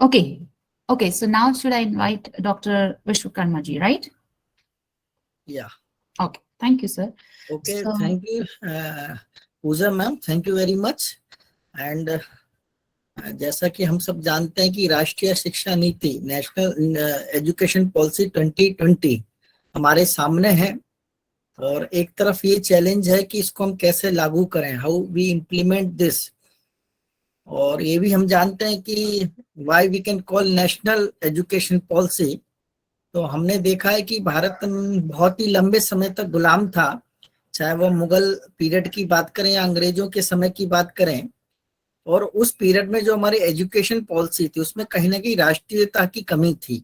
Okay. Okay. So now should I invite Dr. Vishwakarma ji, right? Yeah. Okay. Thank you, sir. Okay. So, Thank you, Pooja ma'am. Thank you very much. And जैसा कि हम सब जानते हैं कि राष्ट्रीय शिक्षा नीति नेशनल एजुकेशन पॉलिसी 2020 हमारे सामने है, और एक तरफ ये चैलेंज है कि इसको हम कैसे लागू करें, हाउ वी इम्प्लीमेंट दिस. और ये भी हम जानते हैं कि why we can call national education policy. तो हमने देखा है कि भारत बहुत ही लंबे समय तक गुलाम था, चाहे वो मुगल पीरियड की बात करें या अंग्रेजों के समय की बात करें. और उस पीरियड में जो हमारी एजुकेशन पॉलिसी थी उसमें कहीं ना कहीं राष्ट्रीयता की कमी थी,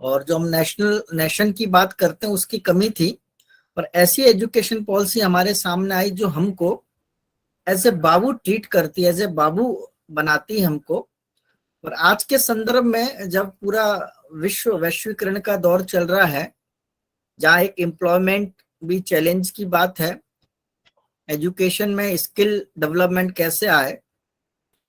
और जो हम नेशन की बात करते हैं उसकी कमी थी. पर ऐसी एजुकेशन पॉलिसी हमारे सामने आई जो हमको एज ए बाबू ट्रीट करती है, एज ए बाबू बनाती है हमको. और आज के संदर्भ में जब पूरा विश्व वैश्वीकरण का दौर चल रहा है, जहाँ एक एम्प्लॉयमेंट भी चैलेंज की बात है, एजुकेशन में स्किल डेवलपमेंट कैसे आए,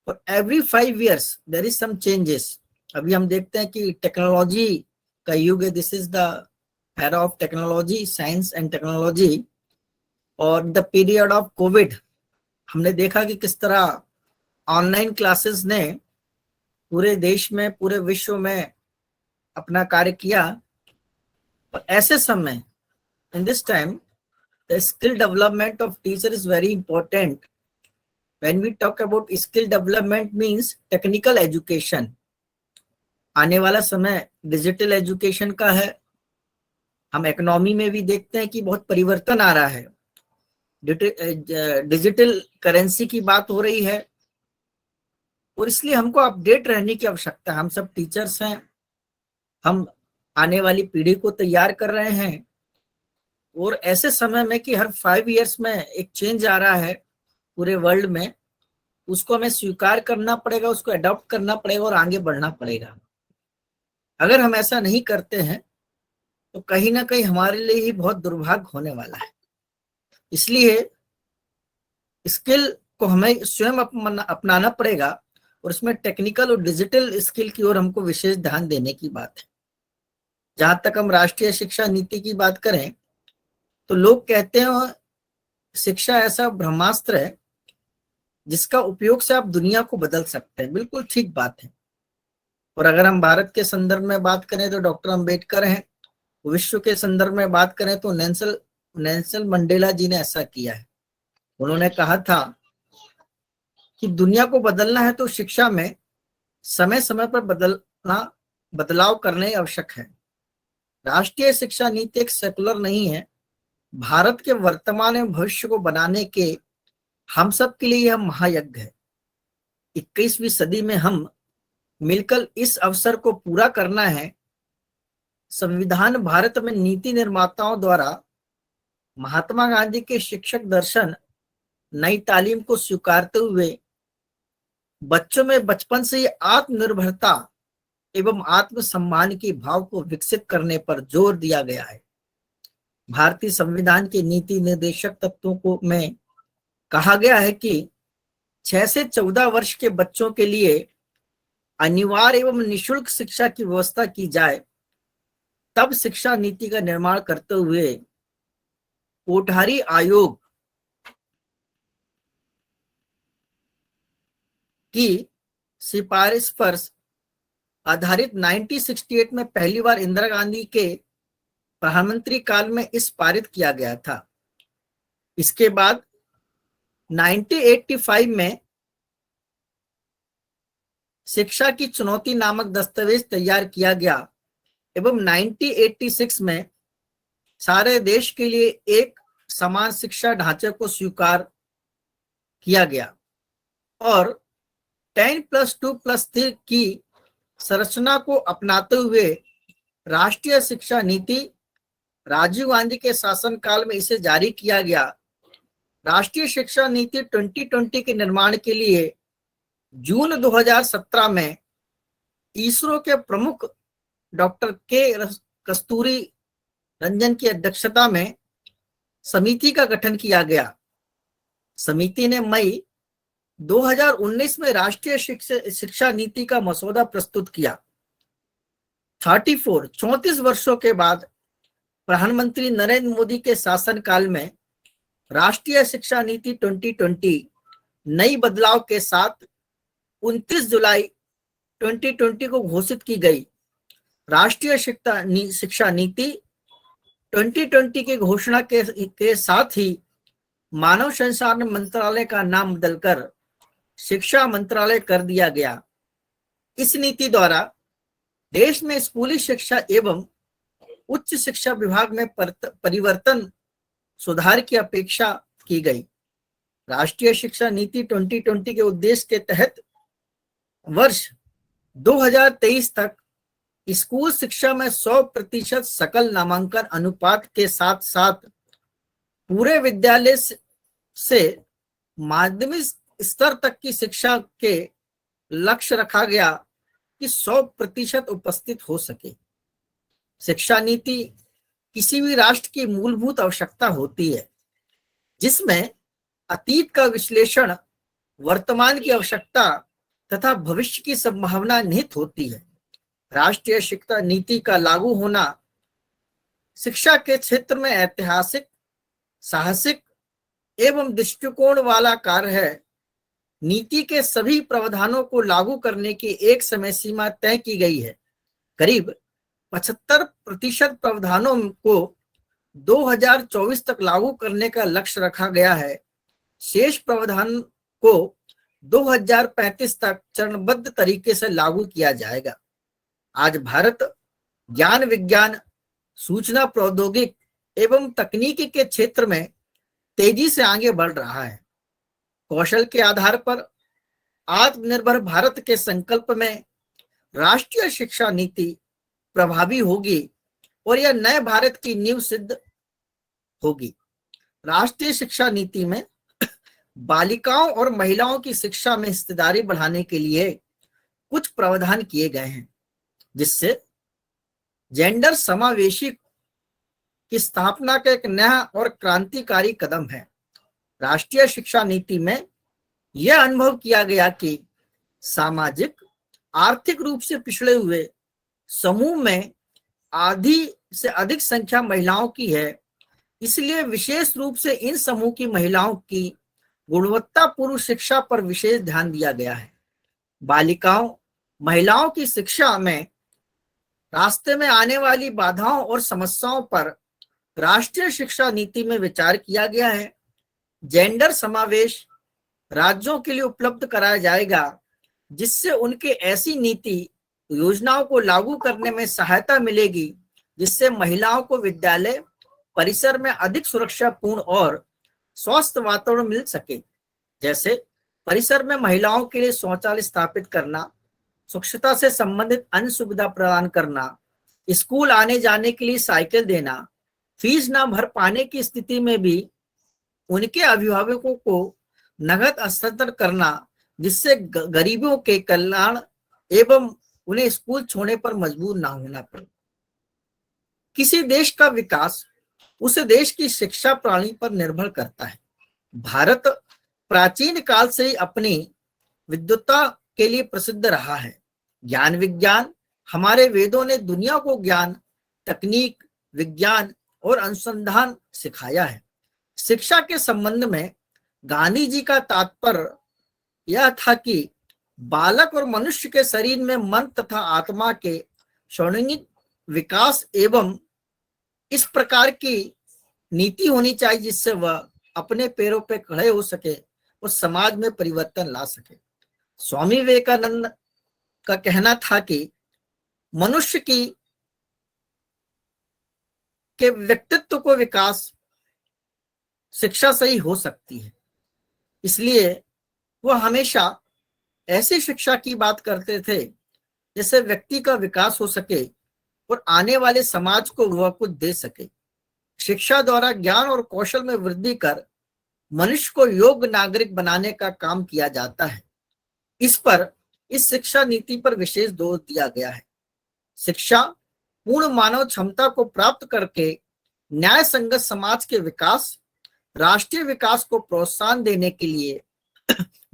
और every 5 years there is some changes. अभी हम देखते हैं कि टेक्नोलॉजी का युग है. This is the era of technology, science and technology. और द पीरियड ऑफ कोविड हमने देखा कि किस तरह ऑनलाइन क्लासेस ने पूरे देश में, पूरे विश्व में अपना कार्य किया. और ऐसे समय, in this time, the skill development of teacher is very important. When we talk about skill development means technical education. आने वाला समय डिजिटल एजुकेशन का है. हम इकोनॉमी में भी देखते हैं कि बहुत परिवर्तन आ रहा है. डिजिटल करेंसी की बात हो रही है, और इसलिए हमको अपडेट रहने की आवश्यकता है. हम सब टीचर्स हैं, हम आने वाली पीढ़ी को तैयार कर रहे हैं. और ऐसे समय में कि हर 5 years में एक चेंज आ रहा है पूरे वर्ल्ड में, उसको हमें स्वीकार करना पड़ेगा, उसको अडॉप्ट करना पड़ेगा और आगे बढ़ना पड़ेगा. अगर हम ऐसा नहीं करते हैं तो कहीं ना कहीं हमारे लिए ही बहुत दुर्भाग्य होने वाला है. इसलिए स्किल को हमें स्वयं अपनाना पड़ेगा, और उसमें टेक्निकल और डिजिटल स्किल की ओर हमको विशेष ध्यान देने की बात है. जहां तक हम राष्ट्रीय शिक्षा नीति की बात करें तो लोग कहते हैं शिक्षा ऐसा ब्रह्मास्त्र है जिसका उपयोग से आप दुनिया को बदल सकते हैं. बिल्कुल ठीक बात है. और अगर हम भारत के संदर्भ में बात करें तो डॉक्टर अंबेडकर हैं. विश्व के संदर्भ में बात करें तो नेल्सन मंडेला जी ने ऐसा किया है. उन्होंने कहा था कि दुनिया को बदलना है तो शिक्षा में समय समय पर बदलाव करने आवश्यक है. राष्ट्रीय शिक्षा नीति एक सेकुलर नहीं है. भारत के वर्तमान एवं भविष्य को बनाने के हम सब के लिए यह महायज्ञ है. 21वीं सदी में हम मिलकर इस अवसर को पूरा करना है. संविधान भारत में नीति निर्माताओं द्वारा महात्मा गांधी के शिक्षक दर्शन नई तालीम को स्वीकारते हुए बच्चों में बचपन से ही आत्मनिर्भरता एवं आत्मसम्मान की भाव को विकसित करने पर जोर दिया गया है. भारतीय संविधान के नीति निर्देशक तत्वों को में कहा गया है कि 6 से 14 वर्ष के बच्चों के लिए अनिवार्य एवं निःशुल्क शिक्षा की व्यवस्था की जाए. तब शिक्षा नीति का निर्माण करते हुए कोठारी आयोग की सिफारिश पर आधारित 1968 में पहली बार इंदिरा गांधी के प्रधानमंत्री काल में इस पारित किया गया था. इसके बाद 1985 में शिक्षा की चुनौती नामक दस्तावेज तैयार किया गया, एवं 1986 में सारे देश के लिए एक समान शिक्षा ढांचे को स्वीकार किया गया. और 10+2+3 की संरचना को अपनाते हुए राष्ट्रीय शिक्षा नीति राजीव गांधी के शासनकाल में इसे जारी किया गया. राष्ट्रीय शिक्षा नीति 2020 के निर्माण के लिए जून 2017 में इसरो के प्रमुख डॉक्टर के कस्तूरी रंजन की अध्यक्षता में समिति का गठन किया गया. समिति ने मई 2019 में राष्ट्रीय शिक्षा नीति का मसौदा प्रस्तुत किया। 34 वर्षों के बाद प्रधानमंत्री नरेंद्र मोदी के शासनकाल में राष्ट्रीय शिक्षा नीति 2020 नई बदलाव के साथ 29 जुलाई 2020 को घोषित की गई। राष्ट्रीय शिक्षा नीति 2020 की घोषणा के साथ ही मानव संसाधन मंत्रालय का नाम बदलकर शिक्षा मंत्रालय कर दिया गया। इस नीति द्वारा देश में स्कूली शिक्षा एवं उच्च शिक्षा विभाग में परिवर्तन सुधार की अपेक्षा की गई। राष्ट्रीय शिक्षा नीति 2020 के उद्देश्य के तहत वर्ष 2023 तक स्कूल शिक्षा में 100% सकल नामांकन अनुपात के साथ साथ पूरे विद्यालय से माध्यमिक स्तर तक की शिक्षा के लक्ष्य रखा गया कि 100% उपस्थित हो सके। शिक्षा नीति किसी भी राष्ट्र की मूलभूत आवश्यकता होती है, जिसमें अतीत का विश्लेषण, वर्तमान की आवश्यकता तथा भविष्य की संभावना निहित होती है। राष्ट्रीय शिक्षा नीति का लागू होना शिक्षा के क्षेत्र में ऐतिहासिक, साहसिक एवं दृष्टिकोण वाला कार्य है। नीति के सभी प्रावधानों को लागू करने की एक समय सीमा तय की गई है। करीब 75% प्रावधानों को 2024 तक लागू करने का लक्ष्य रखा गया है। शेष प्रावधान को 2035 तक चरणबद्ध तरीके से लागू किया जाएगा। आज भारत ज्ञान विज्ञान, सूचना प्रौद्योगिकी एवं तकनीकी के क्षेत्र में तेजी से आगे बढ़ रहा है। कौशल के आधार पर आत्मनिर्भर भारत के संकल्प में राष्ट्रीय शिक्षा नीति प्रभावी होगी और यह नए भारत की नींव सिद्ध होगी। राष्ट्रीय शिक्षा नीति में बालिकाओं और महिलाओं की शिक्षा में हिस्सेदारी बढ़ाने के लिए कुछ प्रावधान किए गए हैं, जिससे जेंडर समावेशी की स्थापना का एक नया और क्रांतिकारी कदम है। राष्ट्रीय शिक्षा नीति में यह अनुभव किया गया कि सामाजिक, आर्थिक रूप से पिछड़े हुए समूह में आधी से अधिक संख्या महिलाओं की है, इसलिए विशेष रूप से इन समूह की महिलाओं की गुणवत्तापूर्ण शिक्षा पर विशेष ध्यान दिया गया है। बालिकाओं, महिलाओं की शिक्षा में रास्ते में आने वाली बाधाओं और समस्याओं पर राष्ट्रीय शिक्षा नीति में विचार किया गया है। जेंडर समावेश राज्यों के लिए उपलब्ध कराया जाएगा, जिससे उनके ऐसी नीति योजनाओं को लागू करने में सहायता मिलेगी, जिससे महिलाओं को विद्यालय परिसर में अधिक सुरक्षापूर्ण और स्वस्थ वातावरण मिल सके। जैसे परिसर में महिलाओं के लिए शौचालय स्थापित करना, स्वच्छता से संबंधित अन्य सुविधा प्रदान करना, स्कूल आने जाने के लिए साइकिल देना, फीस न भर पाने की स्थिति में भी उनके अभिभावकों को नगद हस्तांतरण करना, जिससे गरीबों के कल्याण एवं उन्हें स्कूल छोड़ने पर मजबूर ना होना पड़े। किसी देश का विकास उस देश की शिक्षा प्रणाली पर निर्भर करता है। भारत प्राचीन काल से ही अपनी विद्वता के लिए प्रसिद्ध रहा है। ज्ञान विज्ञान, हमारे वेदों ने दुनिया को ज्ञान, तकनीक, विज्ञान और अनुसंधान सिखाया है। शिक्षा के संबंध में गांधी जी का तात्पर्य यह था कि बालक और मनुष्य के शरीर में मन तथा आत्मा के स्वर्णिम विकास एवं इस प्रकार की नीति होनी चाहिए, जिससे वह अपने पैरों पर खड़े हो सके और समाज में परिवर्तन ला सके। स्वामी विवेकानंद का कहना था कि मनुष्य के व्यक्तित्व को विकास शिक्षा से ही हो सकती है। इसलिए वह हमेशा ऐसी शिक्षा की बात करते थे जिससे व्यक्ति का विकास हो सके और आने वाले समाज को वह कुछ दे सके। शिक्षा द्वारा ज्ञान और कौशल में वृद्धि कर मनुष्य को योग्य नागरिक बनाने का काम किया जाता है। इस शिक्षा नीति पर विशेष जोर दिया गया है। शिक्षा पूर्ण मानव क्षमता को प्राप्त करके न्याय संगत समाज के विकास, राष्ट्रीय विकास को प्रोत्साहन देने के लिए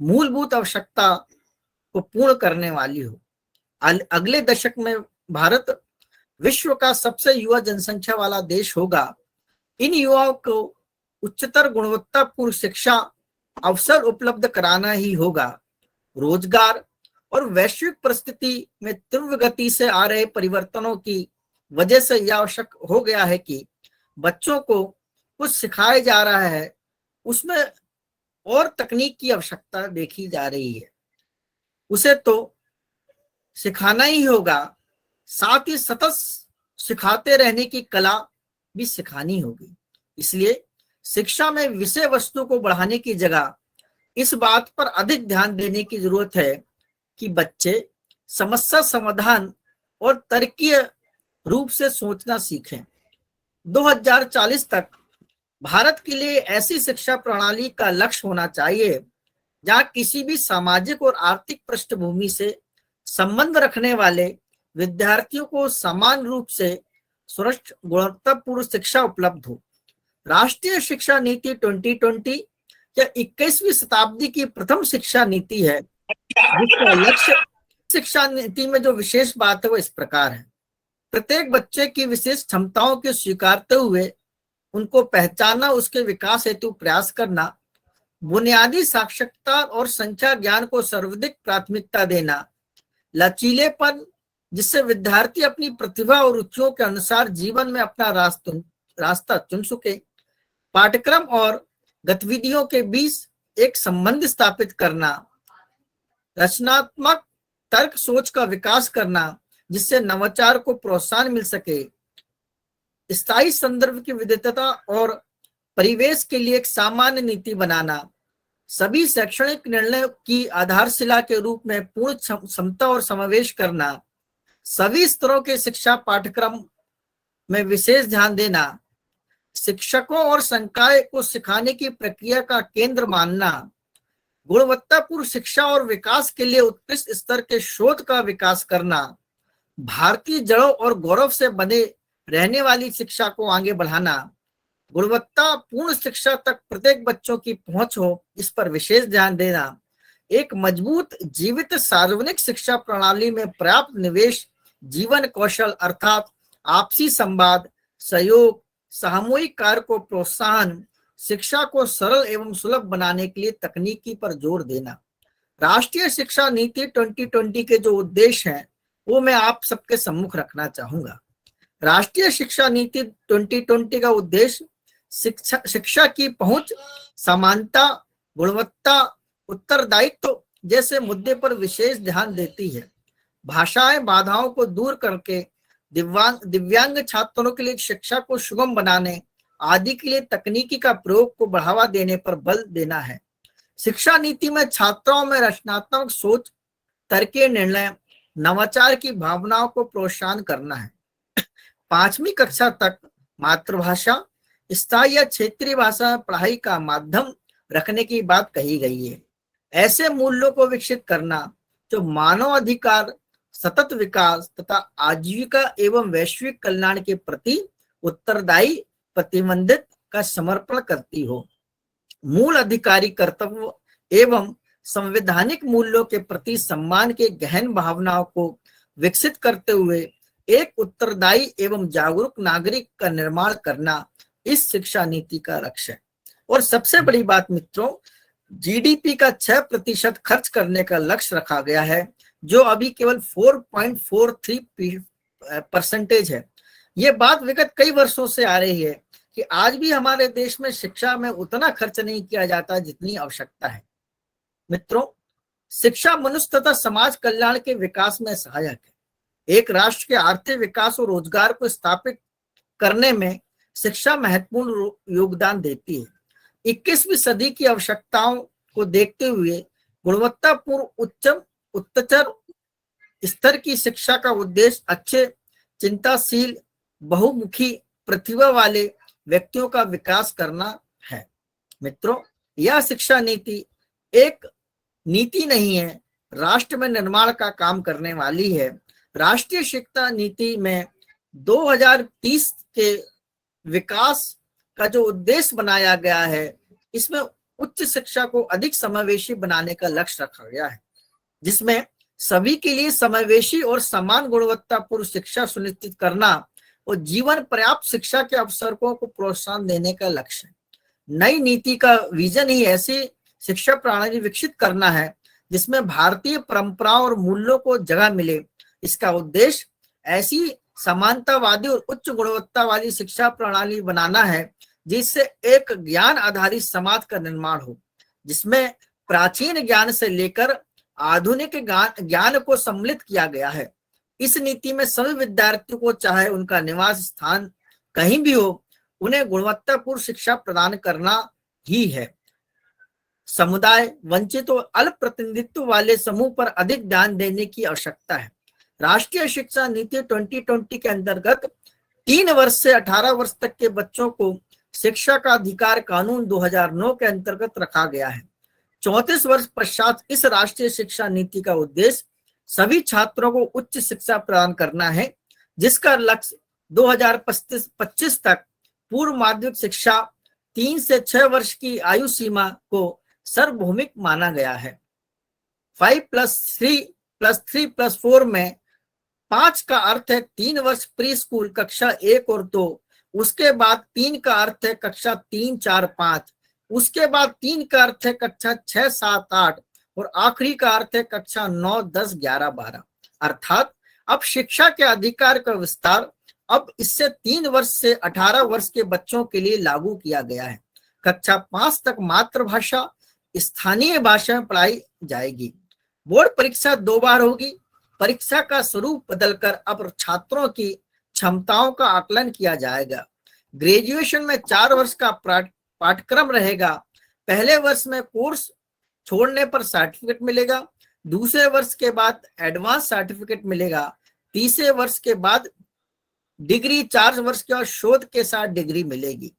मूलभूत आवश्यकता को पूर्ण करने वाली हो। अगले दशक में भारत विश्व का सबसे युवा जनसंख्या वाला देश होगा। इन युवाओं को उच्चतर गुणवत्तापूर्ण शिक्षा अवसर उपलब्ध कराना ही होगा। रोजगार और वैश्विक परिस्थिति में तीव्र गति से आ रहे परिवर्तनों की वजह से यह आवश्यक हो गया है कि बच्चों को कुछ सिखाया जा रहा है, उसमें और तकनीक की आवश्यकता देखी जा रही है। उसे तो सिखाना ही होगा, साथ ही सतत सिखाते रहने की कला भी सिखानी होगी। इसलिए शिक्षा में विषय वस्तु को बढ़ाने की जगह इस बात पर अधिक ध्यान देने की जरूरत है कि बच्चे समस्या समाधान और तर्कीय रूप से सोचना सीखें। 2040 तक भारत के लिए ऐसी शिक्षा प्रणाली का लक्ष्य होना चाहिए जहां किसी भी सामाजिक और आर्थिक पृष्ठभूमि से संबंध रखने वाले विद्यार्थियों को समान रूप से सुरक्षित गुणवत्तापूर्ण शिक्षा उपलब्ध हो। राष्ट्रीय शिक्षा नीति 2020 या 21वीं शताब्दी की प्रथम शिक्षा नीति है, जिसका लक्ष्य शिक्षा नीति में जो विशेष बात है वो इस प्रकार है। प्रत्येक बच्चे की विशेष क्षमताओं को स्वीकारते हुए उनको पहचानना, उसके विकास हेतु प्रयास करना, बुनियादी साक्षरता और संख्या ज्ञान को सर्वाधिक प्राथमिकता देना, लचीलेपन जिससे विद्यार्थी अपनी प्रतिभा और रुचियों के अनुसार जीवन में अपना रास्ता चुन सके, पाठ्यक्रम और गतिविधियों के बीच एक संबंध स्थापित करना, रचनात्मक तर्क सोच का विकास करना जिससे नवाचार को प्रोत्साहन मिल सके, स्थायी संदर्भ की विविधता और परिवेश के लिए एक सामान्य नीति बनाना, सभी शैक्षणिक निर्णय की आधारशिला के रूप में पूर्ण क्षमता और समावेश करना, सभी स्तरों के शिक्षा पाठ्यक्रम में विशेष ध्यान देना, शिक्षकों और संकाय को सिखाने की प्रक्रिया का केंद्र मानना, गुणवत्तापूर्ण शिक्षा और विकास के लिए उत्कृष्ट स्तर के शोध का विकास करना, भारतीय जड़ों और गौरव से बने रहने वाली शिक्षा को आगे बढ़ाना, गुणवत्तापूर्ण शिक्षा तक प्रत्येक बच्चों की पहुंच हो इस पर विशेष ध्यान देना, एक मजबूत जीवित सार्वजनिक शिक्षा प्रणाली में पर्याप्त निवेश, जीवन कौशल अर्थात आपसी संवाद, सहयोग, सामूहिक कार्य को प्रोत्साहन, शिक्षा को सरल एवं सुलभ बनाने के लिए तकनीकी पर जोर देना। राष्ट्रीय शिक्षा नीति 2020 के जो उद्देश्य हैं वो मैं आप सबके सम्मुख रखना चाहूंगा। राष्ट्रीय शिक्षा नीति 2020 का उद्देश्य शिक्षा की पहुंच, समानता, गुणवत्ता, उत्तरदायित्व जैसे मुद्दे पर विशेष ध्यान देती है। भाषाएं बाधाओं को दूर करके दिव्यांग छात्रों के लिए शिक्षा को सुगम बनाने आदि के लिए तकनीकी का प्रयोग को बढ़ावा देने पर बल देना है। शिक्षा नीति में छात्रों में रचनात्मक सोच, तर्कीय निर्णय, नवाचार की भावनाओं को प्रोत्साहन करना है। 5वीं कक्षा तक मातृभाषा, स्थायी या क्षेत्रीय भाषा में पढ़ाई का माध्यम रखने की बात कही गई है। ऐसे मूल्यों को विकसित करना जो मानव अधिकार, सतत विकास तथा आजीविका एवं वैश्विक कल्याण के प्रति उत्तरदायी प्रतिबद्धता का समर्पण करती हो। मूल अधिकारी कर्तव्य एवं संवैधानिक मूल्यों के प्रति सम्मान के गहन भावनाओं को विकसित करते हुए एक उत्तरदायी एवं जागरूक नागरिक का निर्माण करना इस शिक्षा नीति का लक्ष्य है। और सबसे बड़ी बात मित्रों, जीडीपी का 6% खर्च करने का लक्ष्य रखा गया है, जो अभी केवल 4.43% है। ये बात विगत कई वर्षों से आ रही है कि आज भी हमारे देश में शिक्षा में उतना खर्च नहीं किया जाता जितनी आवश्यकता है। मित्रों, शिक्षा मनुष्य तथा समाज कल्याण के विकास में सहायक है। एक राष्ट्र के आर्थिक विकास और रोजगार को स्थापित करने में शिक्षा महत्वपूर्ण योगदान देती है। 21वीं सदी की आवश्यकताओं को देखते हुए गुणवत्तापूर्ण उच्चतर स्तर की शिक्षा का उद्देश्य अच्छे, चिंताशील, बहुमुखी प्रतिभा वाले व्यक्तियों का विकास करना है। मित्रों, यह शिक्षा नीति एक नीति नहीं है, राष्ट्र में निर्माण का काम करने वाली है। राष्ट्रीय शिक्षा नीति में 2030 के विकास का जो उद्देश्य बनाया गया है, इसमें उच्च शिक्षा को अधिक समावेशी बनाने का लक्ष्य रखा गया है, जिसमें सभी के लिए समावेशी और समान गुणवत्तापूर्ण शिक्षा सुनिश्चित करना और जीवन पर्याप्त शिक्षा के अवसरों को प्रोत्साहन देने का लक्ष्य है। नई नीति का विजन ही ऐसी शिक्षा प्रणाली विकसित करना है जिसमें भारतीय परंपराओं और मूल्यों को जगह मिले। इसका उद्देश्य ऐसी समानतावादी और उच्च गुणवत्ता वाली शिक्षा प्रणाली बनाना है जिससे एक ज्ञान आधारित समाज का निर्माण हो, जिसमें प्राचीन ज्ञान से लेकर आधुनिक ज्ञान को सम्मिलित किया गया है। इस नीति में सभी विद्यार्थियों को, चाहे उनका निवास स्थान कहीं भी हो, उन्हें गुणवत्तापूर्ण शिक्षा प्रदान करना ही है। समुदाय, वंचित और अल्प प्रतिनिधित्व वाले समूह पर अधिक ध्यान देने की आवश्यकता है। राष्ट्रीय शिक्षा नीति 2020 के अंतर्गत 3 वर्ष से 18 वर्ष तक के बच्चों को शिक्षा का अधिकार कानून 2009 के अंतर्गत रखा गया है। 34 वर्ष पश्चात इस राष्ट्रीय शिक्षा नीति का उद्देश्य सभी छात्रों को उच्च शिक्षा प्रदान करना है, जिसका लक्ष्य 2025 तक पूर्व माध्यमिक शिक्षा 3 से 6 वर्ष की आयु सीमा को सार्वभौमिक माना गया है। 5+3+3+4 में 5 का अर्थ है 3 वर्ष प्री स्कूल कक्षा 1 और 2, उसके बाद 3 का अर्थ है कक्षा 3, 4, 5, उसके बाद 3 का अर्थ है कक्षा 6, 7, 8 और आखिरी का अर्थ है कक्षा 9, 10, 11, 12। अर्थात अब शिक्षा के अधिकार का विस्तार अब इससे 3 वर्ष से 18 वर्ष के बच्चों के लिए लागू किया गया है। कक्षा 5 तक मातृभाषा स्थानीय भाषा में पढ़ाई जाएगी। बोर्ड परीक्षा 2 बार होगी। परीक्षा का स्वरूप बदलकर अब छात्रों की क्षमताओं का आकलन किया जाएगा। ग्रेजुएशन में 4 वर्ष का पाठ्यक्रम रहेगा। पहले वर्ष में कोर्स छोड़ने पर सर्टिफिकेट मिलेगा, दूसरे वर्ष के बाद एडवांस सर्टिफिकेट मिलेगा, तीसरे वर्ष के बाद डिग्री, 4 वर्ष के बाद शोध के साथ डिग्री मिलेगी।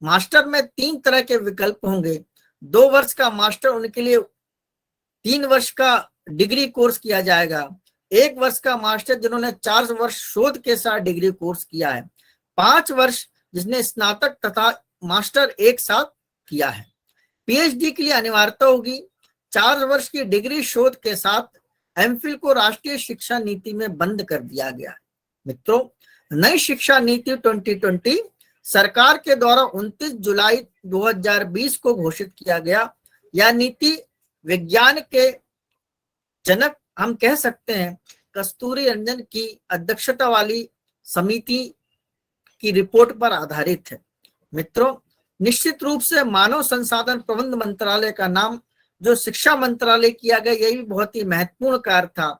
मास्टर में 3 तरह के विकल्प होंगे। 2 वर्ष का मास्टर, उनके लिए 3 वर्ष का डिग्री कोर्स किया जाएगा। 1 वर्ष का मास्टर जिन्होंने 4 वर्ष शोध के साथ डिग्री कोर्स किया है। 5 वर्ष जिसने स्नातक तथा मास्टर एक साथ किया है। पीएचडी के लिए अनिवार्यता होगी। 4 वर्ष की डिग्री शोध के साथ एमफिल को राष्ट्रीय शिक्षा नीति में बंद कर दिया गया है। मित्रों, नई शिक्षा नीति 2020 सरकार के द्वारा 29 जुलाई 2020 को घोषित किया गया। यह नीति विज्ञान के जनक, हम कह सकते हैं, कस्तूरी रंजन की अध्यक्षता वाली समिति की रिपोर्ट पर आधारित है। मित्रों, निश्चित रूप से मानव संसाधन प्रबंध मंत्रालय का नाम जो शिक्षा मंत्रालय किया गया, यह भी बहुत ही महत्वपूर्ण कार्य था।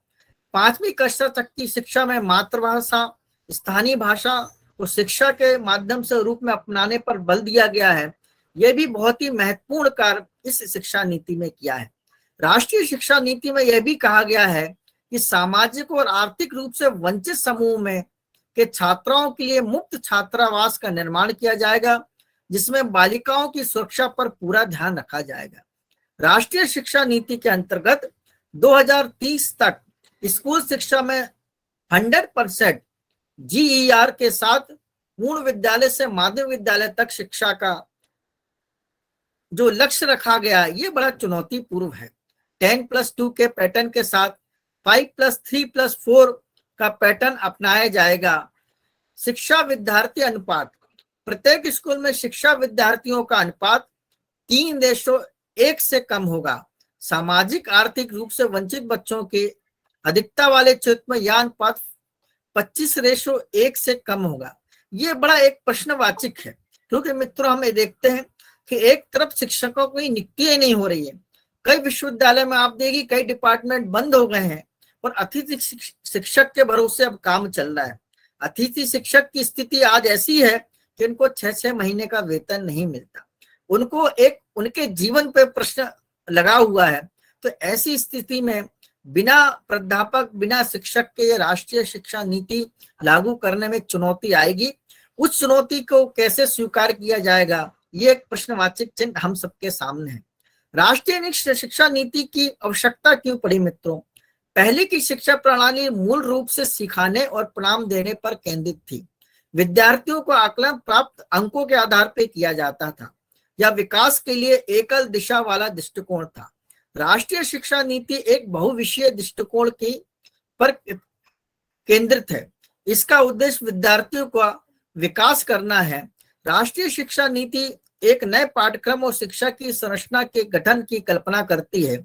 5वीं कक्षा तक की शिक्षा में मातृभाषा, स्थानीय भाषा को शिक्षा के माध्यम से रूप में अपनाने पर बल दिया गया है। यह भी बहुत ही महत्वपूर्ण कार्य इस शिक्षा नीति में किया है। राष्ट्रीय शिक्षा नीति में यह भी कहा गया है कि सामाजिक और आर्थिक रूप से वंचित समूह में के छात्राओं के लिए मुफ्त छात्रावास का निर्माण किया जाएगा, जिसमें बालिकाओं की सुरक्षा पर पूरा ध्यान रखा जाएगा। राष्ट्रीय शिक्षा नीति के अंतर्गत 2030 तक स्कूल शिक्षा में 100% GER के साथ पूर्ण विद्यालय से माध्यमिक विद्यालय तक शिक्षा का जो लक्ष्य रखा गया, ये बड़ा चुनौतीपूर्ण है। 10+2 के पैटर्न के साथ 5+3+4 का पैटर्न अपनाया जाएगा। शिक्षा विद्यार्थी अनुपात, प्रत्येक स्कूल में शिक्षा विद्यार्थियों का अनुपात 3:1 से कम होगा। सामाजिक आर्थिक रूप से वंचित बच्चों के अधिकता वाले क्षेत्र में यह अनुपात 25:1 से कम होगा। ये बड़ा एक प्रश्नवाचक है, क्योंकि मित्रों हम ये देखते हैं कि एक तरफ शिक्षकों की नियुक्ति नहीं हो रही है। कई विश्वविद्यालय में आप देखिए कई डिपार्टमेंट बंद हो गए हैं और अतिथि शिक्षक के भरोसे अब काम चल रहा है। अतिथि शिक्षक की स्थिति आज ऐसी है कि उनको 6-6 महीने का वेतन नहीं मिलता। उनको एक उनके जीवन पे प्रश्न लगा हुआ है। तो ऐसी स्थिति में बिना प्राध्यापक, बिना शिक्षक के राष्ट्रीय शिक्षा नीति लागू करने में चुनौती आएगी। उस चुनौती को कैसे स्वीकार किया जाएगा, ये एक प्रश्नवाचक चिन्ह हम सबके सामने है। राष्ट्रीय शिक्षा नीति की आवश्यकता क्यों पड़ी मित्रों? पहले की शिक्षा प्रणाली मूल रूप से सिखाने और परिणाम देने पर केंद्रित थी। विद्यार्थियों को आकलन प्राप्त अंकों के आधार पर किया जाता था। या विकास के लिए एकल दिशा वाला दृष्टिकोण था। राष्ट्रीय शिक्षा नीति एक बहुविषयीय दृष्टिकोण की पर केंद्रित है। इसका उद्देश्य विद्यार्थियों का विकास करना है। राष्ट्रीय शिक्षा नीति एक नए पाठ्यक्रम और शिक्षा की संरचना के गठन की कल्पना करती है,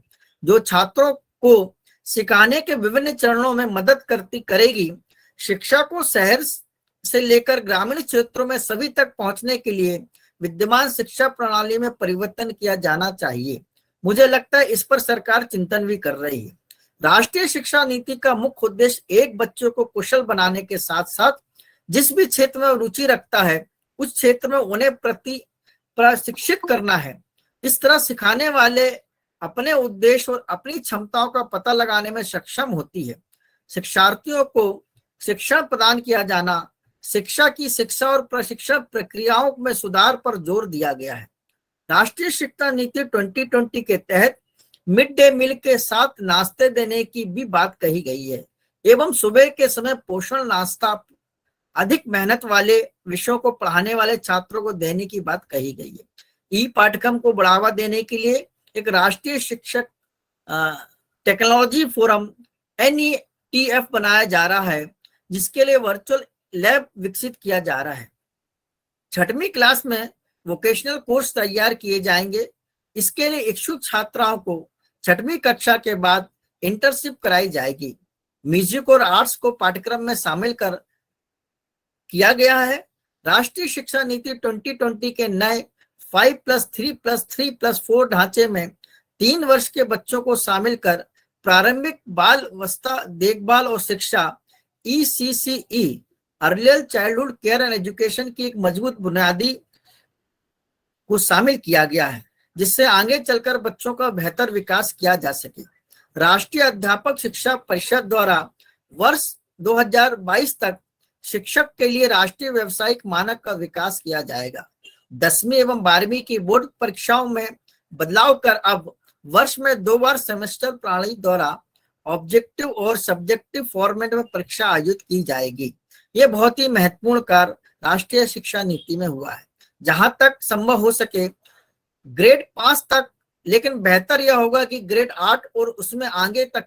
जो छात्रों को सिखाने के विभिन्न चरणों में मदद करेगी। शिक्षा को शहर से लेकर ग्रामीण क्षेत्रों में सभी तक पहुंचने के लिए विद्यमान शिक्षा प्रणाली में परिवर्तन किया जाना चाहिए। मुझे लगता है इस पर सरकार चिंतन भी कर रही है। राष्ट्रीय शिक्षा नीति का मुख्य उद्देश्य एक बच्चों को कुशल बनाने के साथ साथ जिस भी क्षेत्र में रुचि रखता है उस क्षेत्र में उन्हें प्रशिक्षित करना है। इस तरह सिखाने वाले अपने उद्देश्य और अपनी क्षमताओं का पता लगाने में सक्षम होती है। शिक्षार्थियों को शिक्षण प्रदान किया जाना, शिक्षा की शिक्षा और प्रशिक्षण प्रक्रियाओं में सुधार पर जोर दिया गया है। राष्ट्रीय शिक्षा नीति 2020 के तहत मिड डे मील के साथ नाश्ते देने की भी बात कही गई है एवं सुबह के समय पोषण नाश्ता अधिक मेहनत वाले विषयों को पढ़ाने वाले छात्रों को देने की बात कही गई है। ई पाठ्यक्रम को बढ़ावा देने के लिए एक राष्ट्रीय शिक्षक टेक्नोलॉजी फोरम NETF बनाया जा रहा है, जिसके लिए वर्चुअल लैब विकसित किया जा रहा है। 6वीं क्लास में वोकेशनल कोर्स तैयार किए जाएंगे। इसके लिए इच्छुक छात्राओं को 6वीं कक्षा के बाद इंटर्नशिप कराई जाएगी। म्यूजिक और आर्ट्स को पाठ्यक्रम में शामिल कर किया गया है। राष्ट्रीय शिक्षा नीति 2020 के नए 5+3+3+4 ढांचे में 3 वर्ष के बच्चों को शामिल कर प्रारंभिक बाल अवस्था देखभाल और शिक्षा ECCE early childhood care and education की एक मजबूत बुनियादी को शामिल किया गया है, जिससे आगे चलकर बच्चों का बेहतर विकास किया जा सके। राष्ट्रीय अध्यापक शिक्षा परिषद द्वारा वर्ष 2022 तक शिक्षक के लिए राष्ट्रीय व्यावसायिक मानक का विकास किया जाएगा। 10वीं एवं 12वीं की बोर्ड परीक्षाओं में बदलाव कर अब वर्ष में 2 बार सेमेस्टर प्रणाली द्वारा ऑब्जेक्टिव और सब्जेक्टिव फॉर्मेट में परीक्षा आयोजित की जाएगी। यह बहुत ही महत्वपूर्ण कार्य राष्ट्रीय शिक्षा नीति में हुआ है। जहां तक संभव हो सके ग्रेड 5 तक, लेकिन बेहतर यह होगा कि ग्रेड 8 और उसमें आगे तक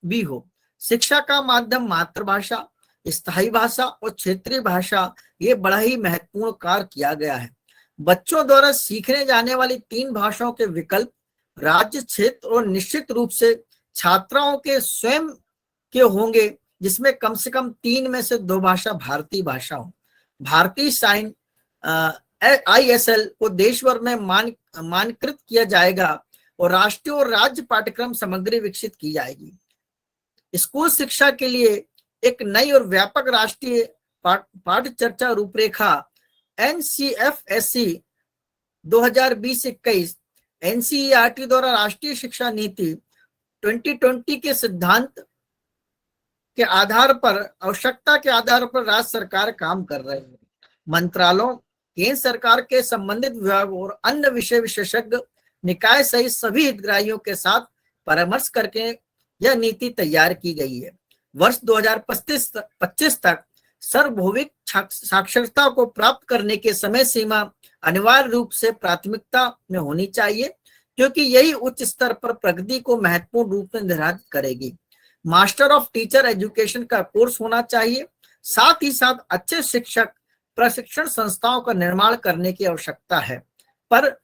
भी हो। शिक्षा का माध्यम मातृभाषा, स्थायी भाषा और क्षेत्रीय भाषा, ये बड़ा ही महत्वपूर्ण कार्य किया गया है। बच्चों द्वारा सीखने जाने वाली 3 भाषाओं के विकल्प राज्य, क्षेत्र और निश्चित रूप से छात्राओं के स्वयं के होंगे, जिसमें कम से कम 3 में से 2 भाषा भारतीय भाषा हो। भारतीय साइन ISL को देश भर में मानकृत किया जाएगा और राष्ट्रीय और राज्य पाठ्यक्रम सामग्री विकसित की जाएगी। स्कूल शिक्षा के लिए एक नई और व्यापक राष्ट्रीय पाठ्य चर्चा रूपरेखा NCFSE 2020-21 NCERT द्वारा राष्ट्रीय शिक्षा नीति 2020 के सिद्धांत के आधार पर, आवश्यकता के आधार पर राज्य सरकार काम कर रहे हैं। मंत्रालयों, केंद्र सरकार के संबंधित विभाग और अन्य विषय विशेषज्ञ निकाय सहित सभी हितग्राहियों के साथ परामर्श करके यह नीति तैयार की गई है। वर्ष 2025 तक सार्वभौमिक साक्षरता को प्राप्त करने की समय सीमा अनिवार्य रूप से प्राथमिकता में होनी चाहिए, क्योंकि यही उच्च स्तर पर प्रगति को महत्वपूर्ण रूप में निर्धारित करेगी। मास्टर ऑफ टीचर एजुकेशन का कोर्स होना चाहिए। साथ ही साथ अच्छे शिक्षक प्रशिक्षण संस्थाओं का निर्माण करने की आवश्यकता है, पर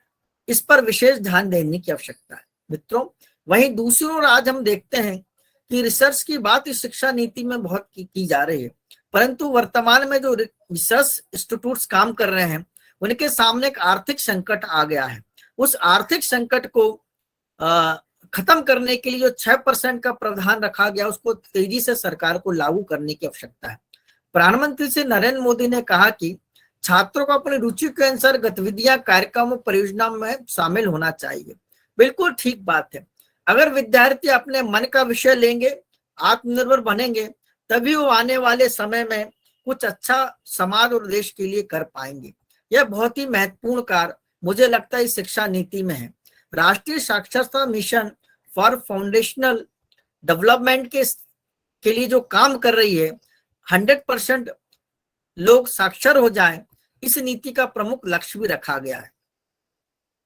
इस पर विशेष ध्यान देने की आवश्यकता है। मित्रों, वहीं दूसरी ओर आज हम देखते हैं कि रिसर्च की बात इस शिक्षा नीति में बहुत की जा रही है, परंतु वर्तमान में जो रिसर्च इंस्टीट्यूट्स काम कर रहे हैं उनके सामने एक आर्थिक संकट आ गया है। उस आर्थिक संकट को खत्म करने के लिए जो 6% का प्रावधान रखा गया, उसको तेजी से सरकार को लागू करने की आवश्यकता है। प्रधानमंत्री श्री नरेंद्र मोदी ने कहा कि छात्रों को अपनी रुचि के अनुसार गतिविधियां, कार्यक्रमों, परियोजना में शामिल होना चाहिए। बिल्कुल ठीक बात है। अगर विद्यार्थी अपने मन का विषय लेंगे, आत्मनिर्भर बनेंगे, तभी वो आने वाले समय में कुछ अच्छा समाज और देश के लिए कर पाएंगे। यह बहुत ही महत्वपूर्ण कार्य मुझे लगता है इस शिक्षा नीति में है। राष्ट्रीय साक्षरता मिशन फॉर फाउंडेशनल डेवलपमेंट के लिए जो काम कर रही है, 100% लोग साक्षर हो जाएं, इस नीति का प्रमुख लक्ष्य भी रखा गया है।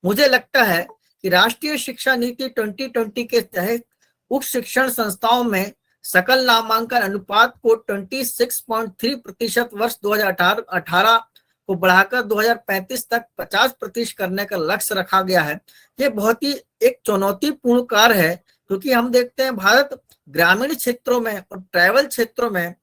मुझे लगता है कि राष्ट्रीय शिक्षा नीति 2020 के तहत उच्च शिक्षण संस्थाओं में सकल नामांकन अनुपात को 26.3% वर्ष 2018 को बढ़ाकर 2035 तक 50% करने का लक्ष्य रखा गया है। ये बहुत ही एक चुनौतीपूर्ण कार्य है, क्योंकि हम देखते हैं भारत ग्रामीण क्षेत्रों में और ट्राइबल क्षेत्रों में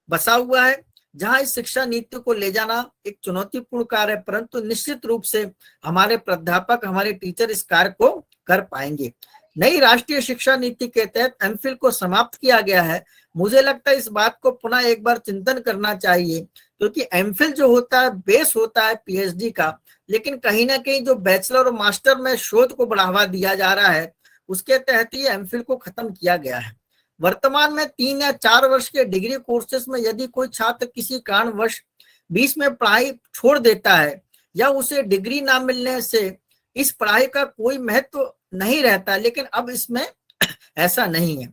बसा हुआ है, जहां इस शिक्षा नीति को ले जाना एक चुनौतीपूर्ण कार्य है, परंतु निश्चित रूप से हमारे प्राध्यापक, हमारे टीचर इस कार्य को कर पाएंगे। नई राष्ट्रीय शिक्षा नीति के तहत एमफिल को समाप्त किया गया है। मुझे लगता है इस बात को पुनः एक बार चिंतन करना चाहिए, क्योंकि एमफिल जो होता है बेस होता है पीएचडी का, लेकिन कहीं ना कहीं जो बैचलर और मास्टर में शोध को बढ़ावा दिया जा रहा है, उसके तहत ही एमफिल को खत्म किया गया है। वर्तमान में 3 या 4 वर्ष के डिग्री कोर्सेज में यदि कोई छात्र किसी कारणवश बीच में पढ़ाई छोड़ देता है या उसे डिग्री ना मिलने से इस पढ़ाई का कोई महत्व नहीं रहता, लेकिन अब इसमें ऐसा नहीं है।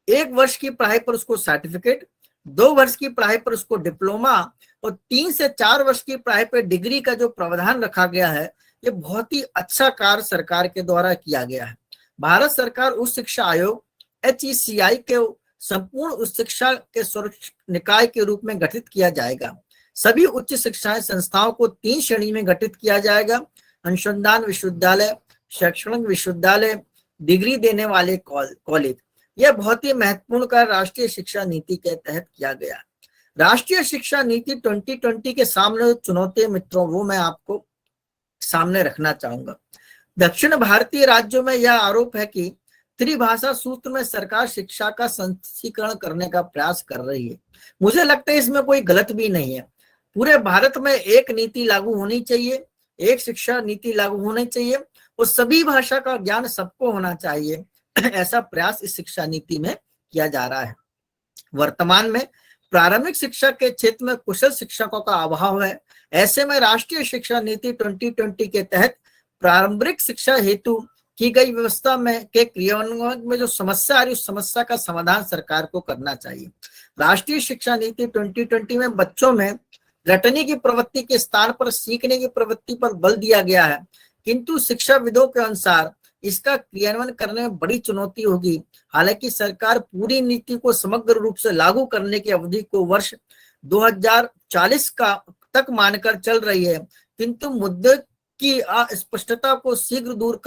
1 वर्ष की पढ़ाई पर उसको सर्टिफिकेट, 2 वर्ष की पढ़ाई पर उसको डिप्लोमा और 3 से 4 वर्ष की पढ़ाई पर डिग्री का जो प्रावधान रखा गया है, ये बहुत ही अच्छा कार्य सरकार के द्वारा किया गया है। भारत सरकार उच्च शिक्षा आयोग HECI के संपूर्ण उच्च शिक्षा के सर्वोच्च निकाय के रूप में गठित किया जाएगा। सभी उच्च शिक्षा संस्थाओं को 3 श्रेणी में गठित किया जाएगा: अनुसंधान विश्वविद्यालय, शैक्षणिक विश्वविद्यालय, डिग्री देने वाले कॉलेज। यह बहुत ही महत्वपूर्ण कार्य राष्ट्रीय शिक्षा नीति के तहत किया गया। राष्ट्रीय शिक्षा नीति 2020 के सामने चुनौती मित्रों, वो मैं आपको सामने रखना चाहूंगा। दक्षिण भारतीय राज्यों में यह आरोप है कि त्रिभाषा सूत्र में सरकार शिक्षा का संस्कृतीकरण करने का प्रयास कर रही है। मुझे लगता है इसमें कोई गलत भी नहीं है। पूरे भारत में एक नीति लागू होनी चाहिए, एक शिक्षा नीति लागू होनी चाहिए और सभी भाषा का ज्ञान सबको होना चाहिए। ऐसा प्रयास इस शिक्षा नीति में किया जा रहा है। वर्तमान में प्रारंभिक शिक्षा के क्षेत्र में कुशल शिक्षकों का अभाव है। ऐसे में राष्ट्रीय शिक्षा नीति 2020 के तहत प्रारंभिक शिक्षा हेतु की गई व्यवस्था में के क्रियान्वयन में जो समस्या आ रही, उस समस्या का समाधान सरकार को करना चाहिए। राष्ट्रीय शिक्षा नीति 2020 में बच्चों में रटने की प्रवृत्ति के स्थान पर सीखने की प्रवृत्ति पर बल दिया गया है, किंतु शिक्षाविदों के अनुसार इसका क्रियान्वयन करने में बड़ी चुनौती होगी। हालांकि सरकार पूरी नीति को समग्र रूप से लागू करने की अवधि को वर्ष 2040 का तक मानकर चल रही है, किंतु मुद्दे की अस्पष्टता को शीघ्र दूर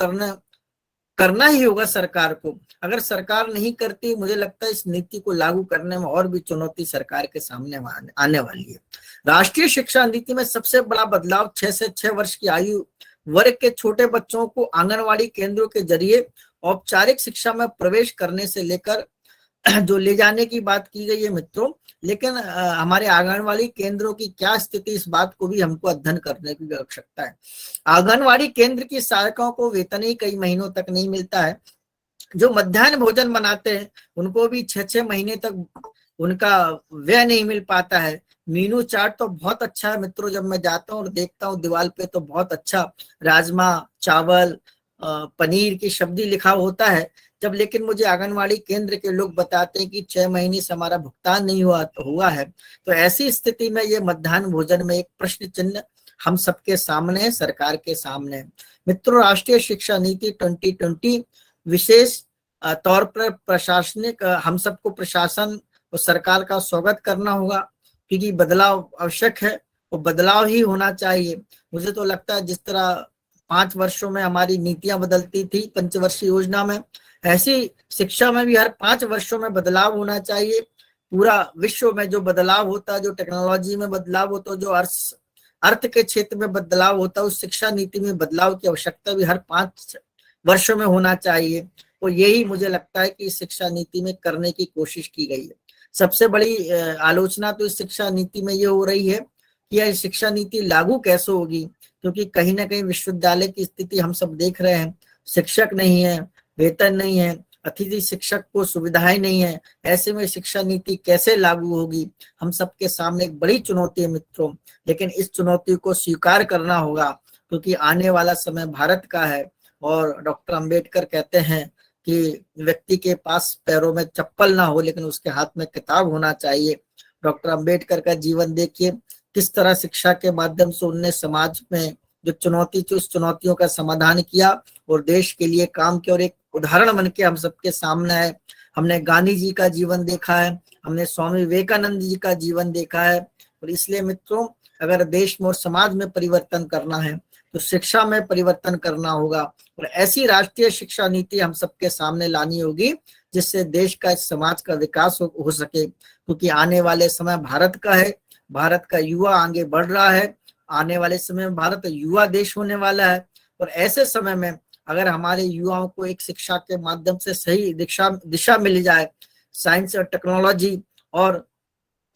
करना ही होगा सरकार को। अगर सरकार नहीं करती, मुझे लगता है इस नीति को लागू करने में और भी चुनौती सरकार के सामने आने वाली है। राष्ट्रीय शिक्षा नीति में सबसे बड़ा बदलाव 6 से 6 वर्ष की आयु वर्ग के छोटे बच्चों को आंगनवाड़ी केंद्रों के जरिए औपचारिक शिक्षा में प्रवेश करने से लेकर जो ले जाने की बात की गई है मित्रों, लेकिन हमारे आंगनवाड़ी केंद्रों की क्या स्थिति, इस बात को भी हमको अध्ययन करने की आवश्यकता है। आंगनवाड़ी केंद्र की सहायिकाओं को वेतन ही कई महीनों तक नहीं मिलता है। जो मध्याह्न भोजन बनाते हैं उनको भी 6-6 महीने तक उनका व्यय नहीं मिल पाता है। मीनू चार्ट तो बहुत अच्छा है मित्रों, जब मैं जाता हूँ और देखता हूँ दीवार पे तो बहुत अच्छा राजमा, चावल, पनीर की सब्जी लिखा होता है। जब लेकिन मुझे आंगनवाड़ी केंद्र के लोग बताते हैं कि 6 महीने से हमारा भुगतान नहीं हुआ है, तो ऐसी स्थिति में ये मध्याह्न भोजन में एक प्रश्न चिन्ह हम सबके सामने है, सरकार के सामने है। मित्रों, राष्ट्रीय शिक्षा नीति 2020 विशेष तौर पर प्रशासनिक, हम सबको प्रशासन और सरकार का स्वागत करना होगा, क्योंकि बदलाव आवश्यक है और बदलाव ही होना चाहिए। मुझे तो लगता है जिस तरह 5 वर्षों में हमारी नीतियां बदलती थी पंचवर्षीय योजना में, ऐसी शिक्षा में भी हर 5 वर्षों में बदलाव होना चाहिए। पूरा विश्व में जो बदलाव होता है, जो टेक्नोलॉजी में बदलाव होता है, जो अर्थ के क्षेत्र में बदलाव होता है, उस शिक्षा नीति में बदलाव की आवश्यकता भी हर 5 वर्षों में होना चाहिए। और यही मुझे लगता है कि शिक्षा नीति में करने की कोशिश की गई है। सबसे बड़ी आलोचना तो इस शिक्षा नीति में ये हो रही है कि यह शिक्षा नीति लागू कैसे होगी, क्योंकि कहीं ना कहीं विश्वविद्यालय की स्थिति हम सब देख रहे हैं, शिक्षक नहीं है, वेतन नहीं है, अतिथि शिक्षक को सुविधाएं नहीं है। ऐसे में शिक्षा नीति कैसे लागू होगी, हम सबके सामने एक बड़ी चुनौती है मित्रों। लेकिन इस चुनौती को स्वीकार करना होगा, क्योंकि आने वाला समय भारत का है और डॉक्टर अंबेडकर कहते हैं कि व्यक्ति के पास पैरों में चप्पल ना हो, लेकिन उसके हाथ में किताब होना चाहिए। डॉक्टर अंबेडकर का जीवन देखिए, किस तरह शिक्षा के माध्यम से उनने समाज में जो चुनौती थी उस चुनौतियों का समाधान किया और देश के लिए काम किया और एक उदाहरण बन के हम सबके सामने है। हमने गांधी जी का जीवन देखा है, हमने स्वामी विवेकानंद जी का जीवन देखा है। और इसलिए मित्रों, अगर देश में और समाज में परिवर्तन करना है तो शिक्षा में परिवर्तन करना होगा और ऐसी राष्ट्रीय शिक्षा नीति हम सबके सामने लानी होगी जिससे देश का, इस समाज का विकास हो सके। क्योंकि आने वाले समय भारत का है, भारत का युवा आगे बढ़ रहा है, आने वाले समय में भारत युवा देश होने वाला है। और ऐसे समय में अगर हमारे युवाओं को एक शिक्षा के माध्यम से सही दिशा मिल जाए, साइंस और टेक्नोलॉजी और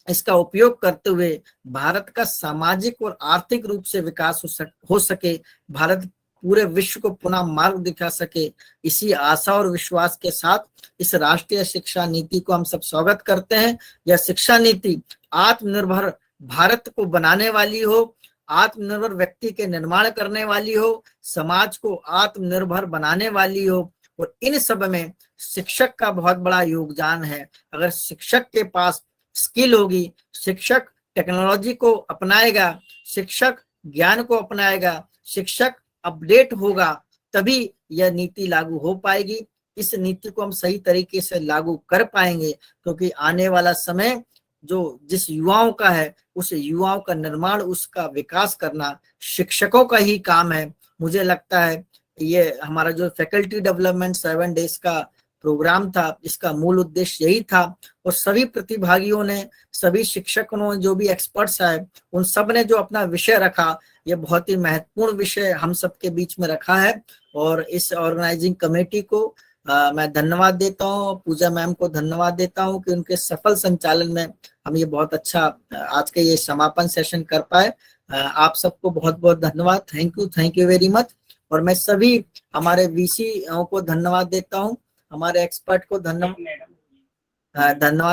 इसका उपयोग करते हुए भारत का सामाजिक और आर्थिक रूप से विकास हो सके, भारत पूरे विश्व को पुनः मार्ग दिखा सके, इसी आशा और विश्वास के साथ इस राष्ट्रीय शिक्षा नीति को हम सब स्वागत करते हैं। यह शिक्षा नीति आत्मनिर्भर भारत को बनाने वाली हो, आत्मनिर्भर व्यक्ति के निर्माण करने वाली हो, समाज को आत्मनिर्भर बनाने वाली हो। और इन सब में शिक्षक का बहुत बड़ा योगदान है। अगर शिक्षक के पास स्किल होगी, शिक्षक टेक्नोलॉजी को अपनाएगा, शिक्षक ज्ञान को अपनाएगा, शिक्षक अपडेट होगा, तभी यह नीति लागू हो पाएगी। इस नीति को हम सही तरीके से लागू कर पाएंगे क्योंकि आने वाला समय जो जिस युवाओं का है, उस युवाओं का निर्माण, उसका विकास करना शिक्षकों का ही काम है। मुझे लगता है ये हमारा जो फैकल्टी डेवलपमेंट 7 डेज का प्रोग्राम था, इसका मूल उद्देश्य यही था। और सभी प्रतिभागियों ने, सभी शिक्षकों ने, जो भी एक्सपर्ट्स आए, उन सब ने जो अपना विषय रखा, ये बहुत ही महत्वपूर्ण विषय हम सबके बीच में रखा है। और इस ऑर्गेनाइजिंग कमेटी को मैं धन्यवाद देता हूँ, पूजा मैम को धन्यवाद देता हूँ कि उनके सफल संचालन में हम ये बहुत अच्छा आज के ये समापन सेशन कर पाए। आप सबको बहुत बहुत धन्यवाद। Thank you very much. और मैं सभी हमारे वीसी को धन्यवाद देता हूँ, हमारे एक्सपर्ट को धन्यवाद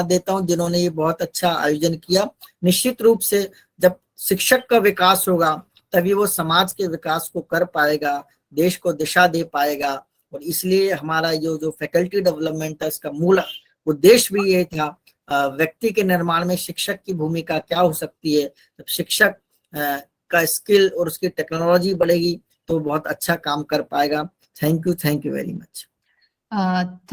देता हूँ जिन्होंने ये बहुत अच्छा आयोजन किया। निश्चित रूप से जब शिक्षक का विकास होगा तभी वो समाज के विकास को कर पाएगा, देश को दिशा दे पाएगा। और इसलिए हमारा जो फैकल्टी डेवलपमेंट है, इसका मूल उद्देश्य भी ये था, व्यक्ति के निर्माण में शिक्षक की भूमिका क्या हो सकती है। जब शिक्षक का स्किल और उसकी टेक्नोलॉजी बढ़ेगी तो बहुत अच्छा काम कर पाएगा। Thank you very much.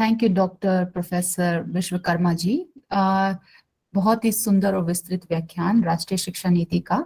Thank you doctor professor Vishwakarma ji. बहुत ही सुंदर और विस्तृत व्याख्यान राष्ट्रीय शिक्षा नीति का।